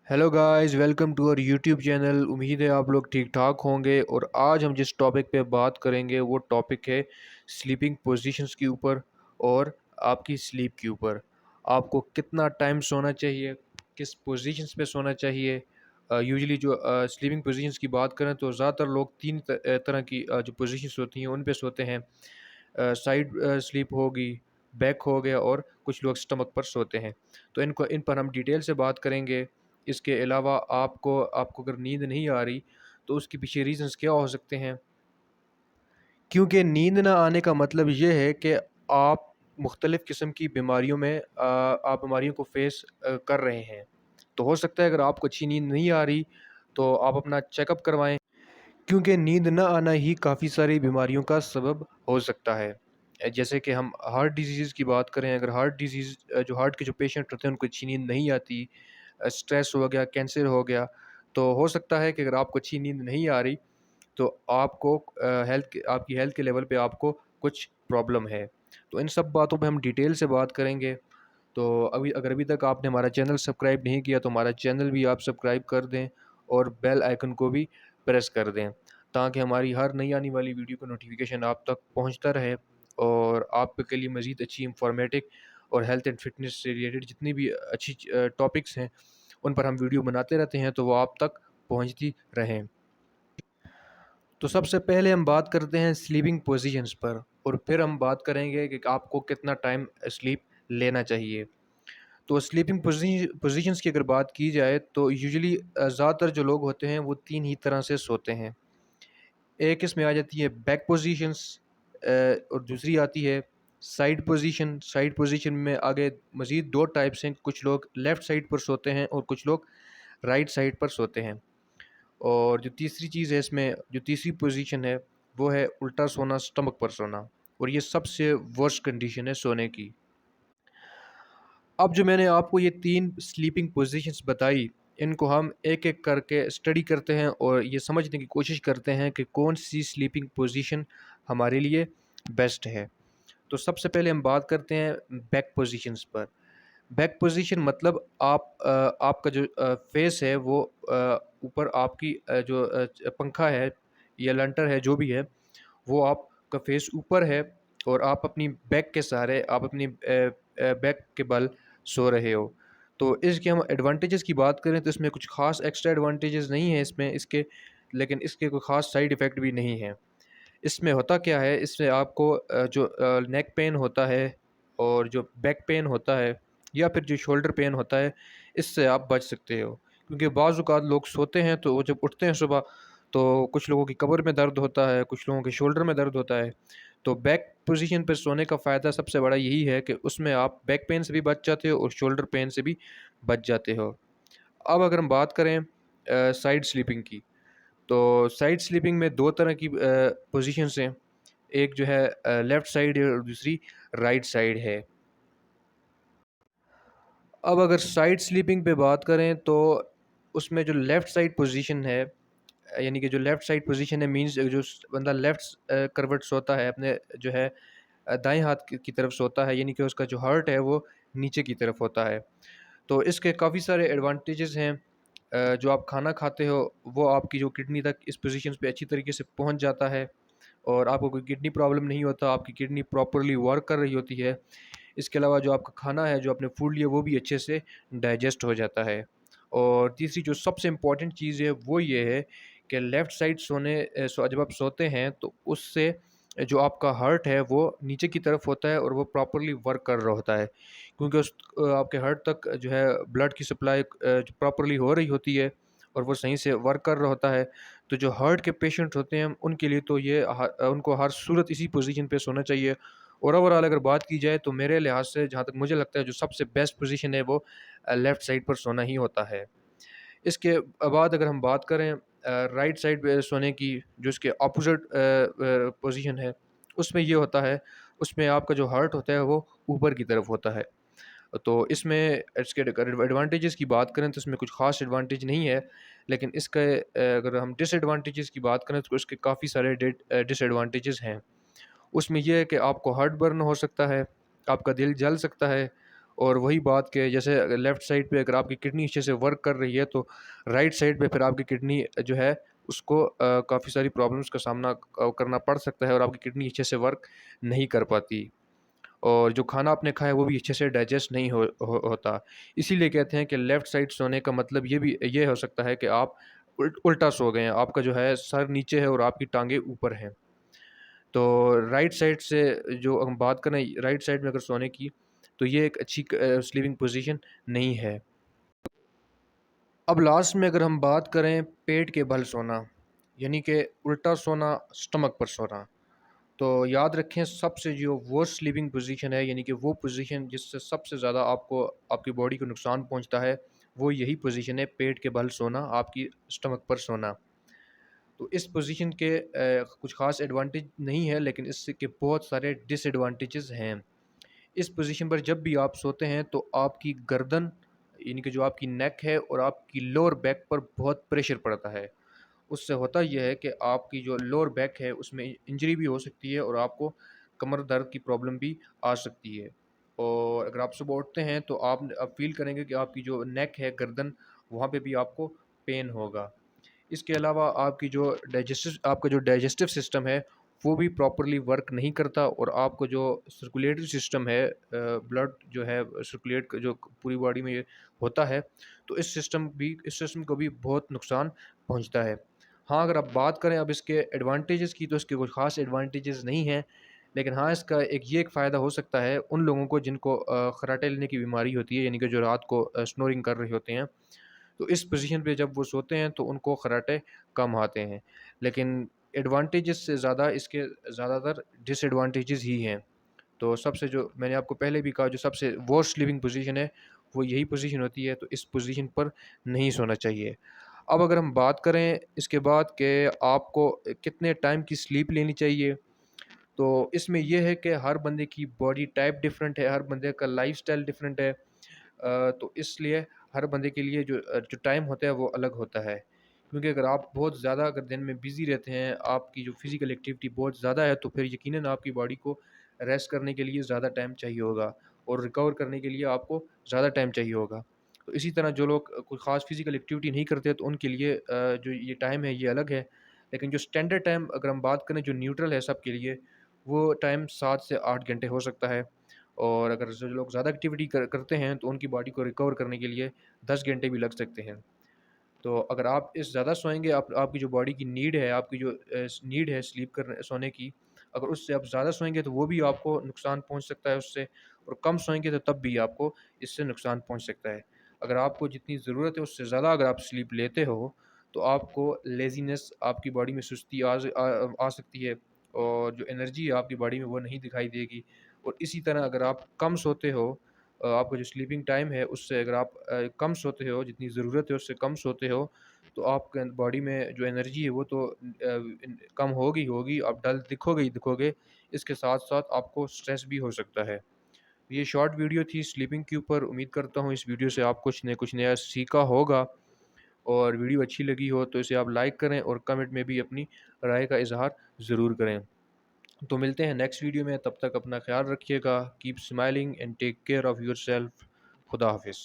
Hello guys, welcome to our YouTube channel. उम्मीद है आप लोग ठीक ठाक होंगे। और आज हम जिस टॉपिक पे बात करेंगे वो टॉपिक है स्लीपिंग पोजीशंस के ऊपर और आपकी स्लीप के ऊपर। आपको कितना टाइम सोना चाहिए, किस पोजीशंस पे सोना चाहिए। यूजुअली जो स्लीपिंग पोजीशंस की बात करें तो ज़्यादातर लोग तीन तरह की जो पोजीशंस होती हैं उन पे सोते हैं। साइड स्लीप होगी, बैक हो गया और कुछ लोग स्टमक पर सोते हैं। तो इन पर हम डिटेल से बात करेंगे। इसके अलावा आपको आपको अगर नींद नहीं आ रही तो उसके पीछे रीज़न्स क्या हो सकते हैं, क्योंकि नींद ना आने का मतलब ये है कि आप मुख्तलिफ़ किस्म की बीमारियों में आप बीमारियों को फेस कर रहे हैं। तो हो सकता है अगर आपको अच्छी नींद नहीं आ रही तो आप अपना चेकअप करवाएं, क्योंकि नींद न आना ही काफ़ी सारी बीमारियों का सबब हो सकता है। जैसे कि हम हार्ट डिजीज़ की बात करें, अगर हार्ट डिजीज़ जो हार्ट के जो पेशेंट होते हैं उनको अच्छी नींद नहीं आती, स्ट्रेस हो गया, कैंसर हो गया, तो हो सकता है कि अगर आपको अच्छी नींद नहीं आ रही तो आपको आपकी हेल्थ के लेवल पे आपको कुछ प्रॉब्लम है। तो इन सब बातों पे हम डिटेल से बात करेंगे। तो अभी तक आपने हमारा चैनल सब्सक्राइब नहीं किया तो हमारा चैनल भी आप सब्सक्राइब कर दें और बेल आइकन को भी प्रेस कर दें, ताकि हमारी हर नई आने वाली वीडियो का नोटिफिकेशन आप तक पहुंचता रहे। और आपके लिए मज़ीद अच्छी इंफॉर्मेटिव और हेल्थ एंड फिटनेस से रिलेटेड जितनी भी अच्छी टॉपिक्स हैं उन पर हम वीडियो बनाते रहते हैं, तो वो आप तक पहुंचती रहें। तो सबसे पहले हम बात करते हैं स्लीपिंग पोजीशंस पर, और फिर हम बात करेंगे कि आपको कितना टाइम स्लीप लेना चाहिए। तो स्लीपिंग पोजीशंस की अगर बात की जाए तो यूजुअली ज़्यादातर जो लोग होते हैं वो तीन ही तरह से सोते हैं। एक इसमें आ जाती है बैक पोजीशंस, और दूसरी आती है साइड पोजीशन। साइड पोजीशन में आगे मज़ीद दो टाइप्स हैं, कुछ लोग लेफ़्ट साइड पर सोते हैं और कुछ लोग राइट साइड पर सोते हैं। और जो तीसरी चीज़ है इसमें, जो तीसरी पोजीशन है वो है उल्टा सोना, स्टमक पर सोना। और ये सबसे वर्स्ट कंडीशन है सोने की। अब जो मैंने आपको ये तीन स्लीपिंग पोजीशंस बताई, इनको हम एक एक करके स्टडी करते हैं और ये समझने की कोशिश करते हैं कि कौन सी स्लीपिंग पोजीशन हमारे लिए बेस्ट है। तो सबसे पहले हम बात करते हैं बैक पोजीशंस पर। बैक पोजीशन मतलब आपका जो फेस है वो ऊपर आपकी पंखा है या लंटर है जो भी है, वो आपका फेस ऊपर है और आप अपनी बैक के सहारे, आप अपनी बैक के बल सो रहे हो। तो इसके हम एडवांटेजेस की बात करें तो इसमें कुछ ख़ास एक्स्ट्रा एडवांटेजेस नहीं है इसमें इसके, लेकिन इसके कोई ख़ास साइड इफ़ेक्ट भी नहीं है। इसमें होता क्या है, इसमें आपको जो नेक पेन होता है और जो बैक पेन होता है या फिर जो शोल्डर पेन होता है, इससे आप बच सकते हो। क्योंकि बाज़ औक़ात लोग सोते हैं तो वो जब उठते हैं सुबह, तो कुछ लोगों की कमर में दर्द होता है, कुछ लोगों के शोल्डर में दर्द होता है। तो बैक पोजीशन पे सोने का फ़ायदा सबसे बड़ा यही है कि उसमें आप बैक पेन से भी बच जाते हो और शोल्डर पेन से भी बच जाते हो। अब अगर हम बात करें साइड स्लीपिंग की, तो साइड स्लीपिंग में 2 तरह की पोज़ीशंस हैं। एक जो है लेफ़्ट साइड है और दूसरी राइट साइड है। अब अगर साइड स्लीपिंग पे बात करें तो उसमें जो लेफ़्ट साइड पोज़ीशन है, यानी कि जो लेफ़्ट साइड पोज़ीशन है मीन्स जो बंदा लेफ़्ट करवट सोता है अपने जो है दाएँ हाथ की तरफ सोता है, यानी कि उसका जो हार्ट है वो नीचे की तरफ होता है। तो इसके काफ़ी सारे एडवांटेजेस हैं। जो आप खाना खाते हो वो आपकी जो किडनी तक इस पोजीशन पे अच्छी तरीके से पहुंच जाता है और आपको कोई किडनी प्रॉब्लम नहीं होता, आपकी किडनी प्रॉपरली वर्क कर रही होती है। इसके अलावा जो आपका खाना है, जो आपने फूड लिया, वो भी अच्छे से डाइजेस्ट हो जाता है। और तीसरी जो सबसे इम्पॉर्टेंट चीज़ है वो ये है कि लेफ़्ट साइड जब आप सोते हैं तो उससे जो आपका हार्ट है वो नीचे की तरफ होता है और वो प्रॉपरली वर्क कर रहा होता है, क्योंकि आपके हार्ट तक जो है ब्लड की सप्लाई जो प्रॉपरली हो रही होती है और वो सही से वर्क कर रहा होता है। तो जो हार्ट के पेशेंट होते हैं उनके लिए तो उनको हर सूरत इसी पोजीशन पे सोना चाहिए। और ओवरऑल अगर बात की जाए तो मेरे लिहाज से जहाँ तक मुझे लगता है जो सबसे बेस्ट पोजीशन है वो लेफ़्ट साइड पर सोना ही होता है। इसके बाद अगर हम बात करें राइट साइड पे सोने की, जो इसके ऑपोज़िट पोज़ीशन है, उसमें ये होता है, उसमें आपका जो हार्ट होता है वो ऊपर की तरफ होता है। तो इसमें इसके अगर एडवांटेजेस की बात करें तो इसमें कुछ ख़ास एडवांटेज नहीं है, लेकिन इसके अगर हम डिसएडवांटेजेस की बात करें तो इसके काफ़ी सारे डिसएडवांटेजेस हैं। उसमें ये है कि आपको हार्ट बर्न हो सकता है, आपका दिल जल सकता है और वही बात कि जैसे अगर लेफ़्ट साइड पे अगर आपकी किडनी अच्छे से वर्क कर रही है, तो राइट साइड पे फिर आपकी किडनी जो है उसको काफ़ी सारी प्रॉब्लम्स का सामना करना पड़ सकता है और आपकी किडनी अच्छे से वर्क नहीं कर पाती। और जो खाना आपने खाया वो भी अच्छे से डाइजेस्ट नहीं होता। इसीलिए कहते हैं कि लेफ़्ट साइड सोने का मतलब ये हो सकता है कि आप उल्टा सो गए हैं। आपका जो है सर नीचे है और आपकी टाँगें ऊपर हैं। तो राइट साइड से जो हम बात करें राइट साइड में अगर सोने की, तो ये एक अच्छी स्लीपिंग पोज़ीशन नहीं है। अब लास्ट में अगर हम बात करें पेट के बल सोना, यानी कि उल्टा सोना, स्टमक पर सोना। तो याद रखें सबसे जो वर्स्ट स्लीपिंग पोजीशन है, यानी कि वो पोजीशन जिससे सबसे ज़्यादा आपको आपकी बॉडी को नुकसान पहुंचता है, वो यही पोजीशन है पेट के बल सोना, आपकी स्टमक पर सोना। तो इस पोजीशन के कुछ ख़ास एडवांटेज नहीं है, लेकिन इससे के बहुत सारे डिसएडवांटेजेस हैं। इस पोजीशन पर जब भी आप सोते हैं तो आपकी गर्दन, यानी कि जो आपकी नेक है और आपकी लोअर बैक पर बहुत प्रेशर पड़ता है। उससे होता ये है कि आपकी जो लोअर बैक है उसमें इंजरी भी हो सकती है और आपको कमर दर्द की प्रॉब्लम भी आ सकती है। और अगर आप सुबह उठते हैं तो आप फ़ील करेंगे कि आपकी जो नेक है, गर्दन, वहाँ पे भी आपको पेन होगा। इसके अलावा आपका जो डाइजेस्टिव सिस्टम है, वो भी प्रॉपरली वर्क नहीं करता और आपको जो सर्कुलेटरी सिस्टम है, ब्लड जो है सर्कुलेट जो पूरी बॉडी में ये होता है, तो इस सिस्टम को भी बहुत नुकसान पहुंचता है। हाँ, अगर आप बात करें अब इसके एडवांटेजेस की, तो इसके कुछ ख़ास एडवांटेजेस नहीं हैं, लेकिन हाँ, इसका एक फ़ायदा हो सकता है उन लोगों को जिनको खर्राटे लेने की बीमारी होती है, यानी कि जो रात को स्नोरिंग कर रहे होते हैं। तो इस पोज़ीशन पे जब वो सोते हैं तो उनको खर्राटे कम आते हैं। लेकिन एडवांटेजेस से ज़्यादा इसके ज़्यादातर डिसएडवांटेजेस ही हैं। तो सबसे जो मैंने आपको पहले भी कहा, जो सबसे वर्स्ट स्लीपिंग पोज़ीशन है, वो यही पोज़ीशन होती है, तो इस पोज़ीशन पर नहीं सोना चाहिए। अब अगर हम बात करें इसके बाद कि आपको कितने टाइम की स्लीप लेनी चाहिए, तो इसमें ये है कि हर बंदे की बॉडी टाइप डिफरेंट है, हर बंदे का लाइफ़स्टाइल डिफरेंट है। तो इसलिए हर बंदे के लिए जो टाइम होता है वो अलग होता है। क्योंकि अगर आप बहुत ज़्यादा अगर दिन में बिज़ी रहते हैं, आपकी जो फ़िज़िकल एक्टिविटी बहुत ज़्यादा है, तो फिर यकीनन आपकी बॉडी को रेस्ट करने के लिए ज़्यादा टाइम चाहिए होगा और रिकवर करने के लिए आपको ज़्यादा टाइम चाहिए होगा। तो इसी तरह जो लोग कोई ख़ास फ़िज़िकल एक्टिविटी नहीं करते, तो उनके लिए जो ये टाइम है ये अलग है। लेकिन जो स्टैंडर्ड टाइम अगर हम बात करें जो न्यूट्रल है सबके लिए, वो टाइम 7 से 8 घंटे हो सकता है। और अगर जो लोग ज़्यादा एक्टिविटी करते हैं तो उनकी बॉडी को रिकवर करने के लिए 10 घंटे भी लग सकते हैं। तो अगर आप इस ज़्यादा सोएँगे, आपकी जो बॉडी की नीड है, आपकी जो नीड है स्लीप करने सोने की, अगर उससे आप ज़्यादा सोएँगे तो वो भी आपको नुकसान पहुँच सकता है उससे, और कम सोएँगे तो तब भी आपको इससे नुकसान पहुँच सकता है। अगर आपको जितनी ज़रूरत है उससे ज़्यादा अगर आप स्लीप लेते हो, तो आपको लेज़ीनेस, आपकी बॉडी में सुस्ती आ सकती है और जो एनर्जी है आपकी बॉडी में वो नहीं दिखाई देगी। और इसी तरह अगर आप कम सोते हो, आपका जो स्लीपिंग टाइम है उससे अगर आप कम सोते हो, जितनी ज़रूरत है उससे कम सोते हो, तो आपके बॉडी में जो एनर्जी है वो तो कम होगी ही होगी, आप डल दिखोगे ही दिखोगे। इसके साथ-साथ आपको स्ट्रेस भी हो सकता है। ये शॉर्ट वीडियो थी स्लीपिंग के ऊपर। उम्मीद करता हूँ इस वीडियो से आप कुछ नया सीखा होगा, और वीडियो अच्छी लगी हो तो इसे आप लाइक करें और कमेंट में भी अपनी राय का इज़हार ज़रूर करें। तो मिलते हैं नेक्स्ट वीडियो में, तब तक अपना ख्याल रखिएगा। Keep smiling and take care of yourself. खुदा हाफ़िज़।